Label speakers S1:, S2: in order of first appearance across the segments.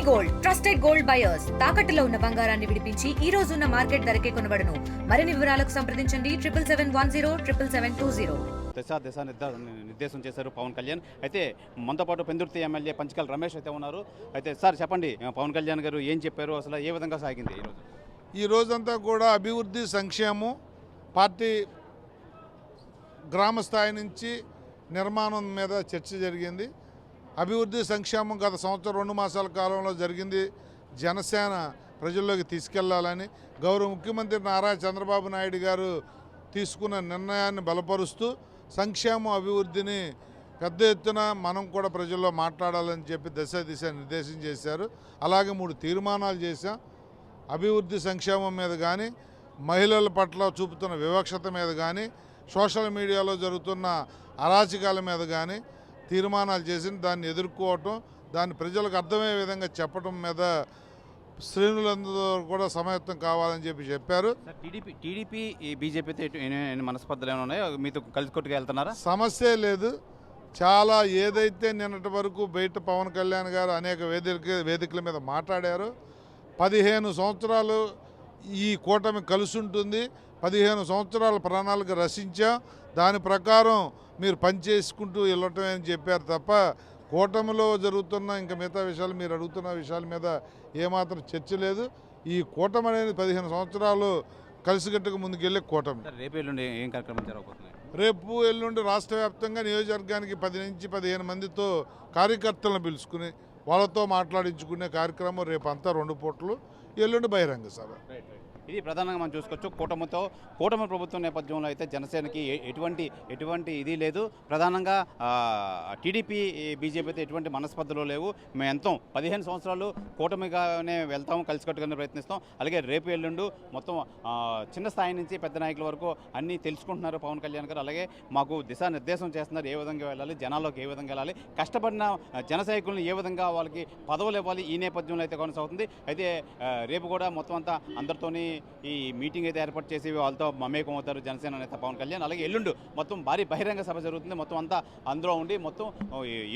S1: Gold trusted gold buyers తాకట్టులో ఉన్న బంగారాన్ని విడిపించి ఈ రోజు ఉన్న మార్కెట్ ధరకే కొనబడును. మరిన్ని వివరాలకు సంప్రదించండి 7710
S2: దిశ నిర్దేశం చేశారు పవన్ కళ్యాణ్. అయితే మనతో పాటు పెందుర్తి ఎమ్మెల్యే పంచకల్ రమేష్ అయితే ఉన్నారు. అయితే సార్ చెప్పండి, పవన్ కళ్యాణ్ గారు ఏం చెప్పారు, అసలు ఏ విధంగా సాగింది ఈరోజు?
S3: ఈ రోజంతా కూడా అభివృద్ధి సంక్షేమం, పార్టీ గ్రామ స్థాయి నుంచి నిర్మాణం మీద చర్చ జరిగింది. అభివృద్ధి సంక్షేమం గత సంవత్సరం 2 మాసాల కాలంలో జరిగింది. జనసేన ప్రజల్లోకి తీసుకెళ్లాలని గౌరవ ముఖ్యమంత్రి నారా చంద్రబాబు నాయుడు గారు తీసుకున్న నిర్ణయాన్ని బలపరుస్తూ సంక్షేమ అభివృద్ధిని పెద్ద ఎత్తున మనం కూడా ప్రజల్లో మాట్లాడాలని చెప్పి దిశ నిర్దేశం చేశారు. అలాగే 3 తీర్మానాలు చేశాం. అభివృద్ధి సంక్షేమం మీద కానీ, మహిళల పట్ల చూపుతున్న వివక్షత మీద కానీ, సోషల్ మీడియాలో జరుగుతున్న అరాచకాల మీద కానీ తీర్మానాలు చేసి దాన్ని ఎదుర్కోవటం, దాన్ని ప్రజలకు అర్థమయ్యే విధంగా చెప్పడం మీద శ్రేణులందరూ కూడా సమాయత్తం కావాలని చెప్పారు.
S2: టీడీపీ బీజేపీతో మనస్పర్ధలు ఏమైనా ఉన్నాయో మీతో కలిసి కొట్టుకు వెళ్తున్నారా?
S3: సమస్య లేదు. చాలా ఏదైతే నిన్నటి వరకు బయట పవన్ కళ్యాణ్ గారు అనేక వేదికల మీద మాట్లాడారు. 15 సంవత్సరాలు ఈ కూటమి కలిసి ఉంటుంది, 15 సంవత్సరాల ప్రణాళిక రచించాం, దాని ప్రకారం మీరు పనిచేసుకుంటూ వెళ్ళటమే అని చెప్పారు తప్ప కూటమిలో జరుగుతున్న ఇంకా మిగతా విషయాలు, మీరు అడుగుతున్న విషయాల మీద ఏమాత్రం చర్చ లేదు. ఈ కూటమి అనేది 15 సంవత్సరాలు కలిసికట్టుగా ముందుకెళ్ళే కూటమి.
S2: రేపు ఎల్లుండి ఏం కార్యక్రమం జరగబోతున్నాయి?
S3: రేపు ఎల్లుండి రాష్ట్ర వ్యాప్తంగా నియోజకవర్గానికి 10 నుంచి 15 మందితో కార్యకర్తలను పిలుచుకుని వాళ్ళతో మాట్లాడించుకునే కార్యక్రమం రేపు అంతా 2 పూటలు, ఎల్లుండి బహిరంగ సభ.
S2: ఇది ప్రధానంగా మనం చూసుకోవచ్చు. కూటమి ప్రభుత్వం నేపథ్యంలో అయితే జనసేనకి ఎటువంటి ఇది లేదు. ప్రధానంగా టీడీపీ బీజేపీతో ఎటువంటి మనస్పర్ధలు లేవు. మేము ఎంతో 15 సంవత్సరాలు కూటమిగానే వెళ్తాము, కలిసికట్టుగానే ప్రయత్నిస్తాం. అలాగే రేపు ఎల్లుండు మొత్తం చిన్న స్థాయి నుంచి పెద్ద నాయకుల వరకు అన్నీ తెలుసుకుంటున్నారు పవన్ కళ్యాణ్ గారు. అలాగే మాకు దిశానిర్దేశం చేస్తున్నారు, ఏ విధంగా వెళ్ళాలి, జనాల్లోకి ఏ విధంగా వెళ్ళాలి, కష్టపడిన జన సైకులను ఏ విధంగా వాళ్ళకి పదవులు ఇవ్వాలి, ఈ నేపథ్యంలో అయితే కొనసాగుతుంది. అయితే రేపు కూడా మొత్తం అంతా అందరితోని ఈ మీటింగ్ అయితే ఏర్పాటు చేసి వాళ్ళతో మమేకం అవుతారు జనసేన నేత పవన్ కళ్యాణ్. అలాగే ఎల్లుండు మొత్తం భారీ బహిరంగ సభ జరుగుతుంది. మొత్తం అంతా అందులో ఉండి మొత్తం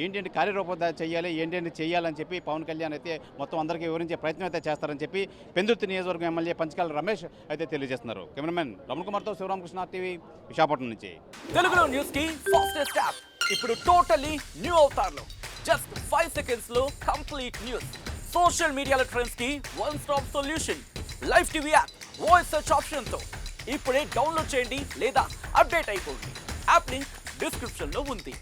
S2: ఏంటంటే కార్యరూపం చేయాలి, ఏంటంటే చేయాలని చెప్పి పవన్ కళ్యాణ్ అయితే మొత్తం అందరికీ వివరించే ప్రయత్నం అయితే చేస్తారని చెప్పి పెందుర్తి నియోజకవర్గం ఎమ్మెల్యే పంచకాల రమేష్ అయితే తెలియజేస్తున్నారు. కెమెరామెన్ రమణ కుమార్తో శివరామకృష్ణ టీవీ విశాఖపట్నం నుంచి.
S4: తెలుగులో న్యూస్ కి ఫాస్టెస్ట్ యాప్ ఇప్పుడు టోటలీ న్యూ అవతార్లో జస్ట్ 5 seconds లో కంప్లీట్ న్యూస్. సోషల్ మీడియాలో ట్రెండ్స్ కి one stop solution. Live TV app voice search option తో ఇప్పుడే డౌన్లోడ్ చేయండి లేదా అప్డేట్ అయిపోండి. యాప్ లింక్ డిస్క్రిప్షన్ లో ఉంది.